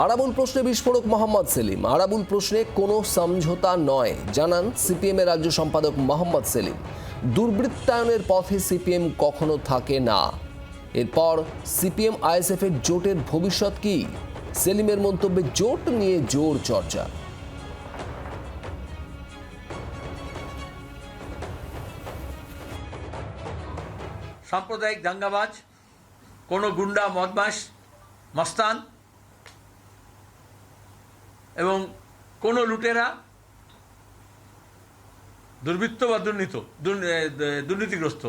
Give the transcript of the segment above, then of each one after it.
আরাবুল প্রশ্নে বিস্ফোরক মোহাম্মদ সেলিম। আরাবুল প্রশ্নে কোনো সমঝোতা নয় জানান সিপিএম এর রাজ্য সম্পাদক মোহাম্মদ সেলিম। দুর্বৃত্তায়নের পথে সিপিএম কখনো থাকে না। এরপর সিপিএম আইএসএফ এর জোটের ভবিষ্যৎ কি? সেলিমের মন্তব্যে জোট নিয়ে জোর চর্চা। সাম্প্রদায়িক দাঙ্গাবাজ, কোনো গুন্ডা, বদমাশ, মস্তান এবং কোনো লুটেরা, দুর্বৃত্ত বা দুর্নীতিগ্রস্ত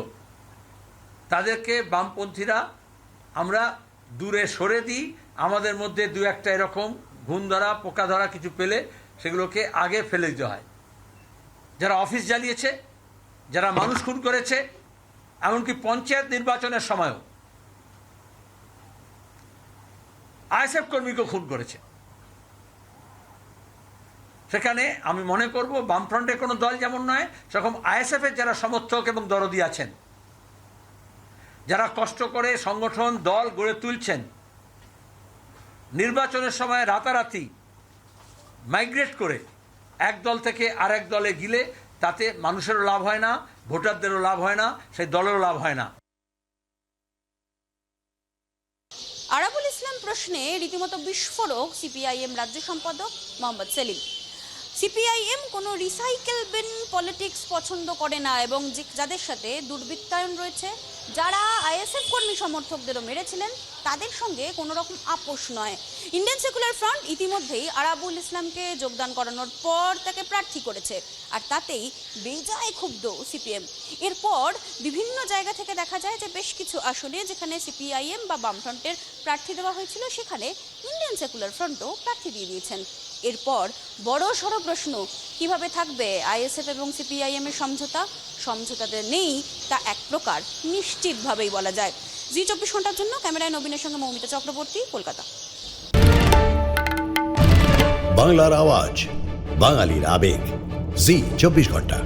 তাদেরকে বামপন্থীরা আমরা দূরে সরে দিই। আমাদের মধ্যে দু একটা এরকম ঘুণ ধরা, পোকা ধরা কিছু পেলে সেগুলোকে আগে ফেলে দিতে হয়। যারা অফিস জ্বালিয়েছে, যারা মানুষ খুন করেছে, এমনকি পঞ্চায়েত নির্বাচনের সময়ও আইএসএফ কর্মীকে খুন করেছে, সেখানে আমি মনে করব বামফ্রন্টের কোনো দল যেমন নয়, সেরকম আইএসএফের যারা সমর্থক এবং দরদি আছেন, যারা কষ্ট করে সংগঠন দল গড়ে তুলছেন, নির্বাচনের সময় রাতারাতি মাইগ্রেট করে এক দল থেকে আরেক দলে গিলে তাতে মানুষেরও লাভ হয় না, ভোটারদেরও লাভ হয় না, সেই দলেরও লাভ হয় না। আরাবুল ইসলাম প্রশ্নে রীতিমতো বিস্ফোরক সিপিআইএম রাজ্য সম্পাদক মোহাম্মদ সেলিম। সিপিআইএম কোনো রিসাইকেল বিন পলিটিক্স পছন্দ করে না এবং যাদের সাথে দুর্বৃত্তায়ন রয়েছে, যারা আইএসএফ কর্মী সমর্থকদেরও মেরেছিলেন, তাদের সঙ্গে কোনো রকম আপোষ নয়। ইন্ডিয়ান সেকুলার ফ্রন্ট ইতিমধ্যেই আরাবুল ইসলামকে যোগদান করানোর পর তাকে প্রার্থী করেছে, আর তাতেই বেজায় ক্ষুব্ধ সিপিএম। এরপর বিভিন্ন জায়গা থেকে দেখা যায় যে বেশ কিছু আসনে যেখানে সিপিআইএম বা বামফ্রন্টের প্রার্থী দেওয়া হয়েছিল, সেখানে ইন্ডিয়ান সেকুলার ফ্রন্টও প্রার্থী দিয়ে দিয়েছেন। এরপর বড় সড় প্রশ্ন, কিভাবে থাকবে আইএসএফ এবং সিপিআইএম এর সমঝোতাতে নেই তা এক প্রকার নিশ্চিতভাবেই বলা যায়। জি 24 ঘন্টার জন্য ক্যামেরায় নবীনের সঙ্গে মৌমিতা চক্রবর্তী, কলকাতা। বাংলার আওয়াজ, বাঙালির আবেগ, জি 24 ঘন্টা।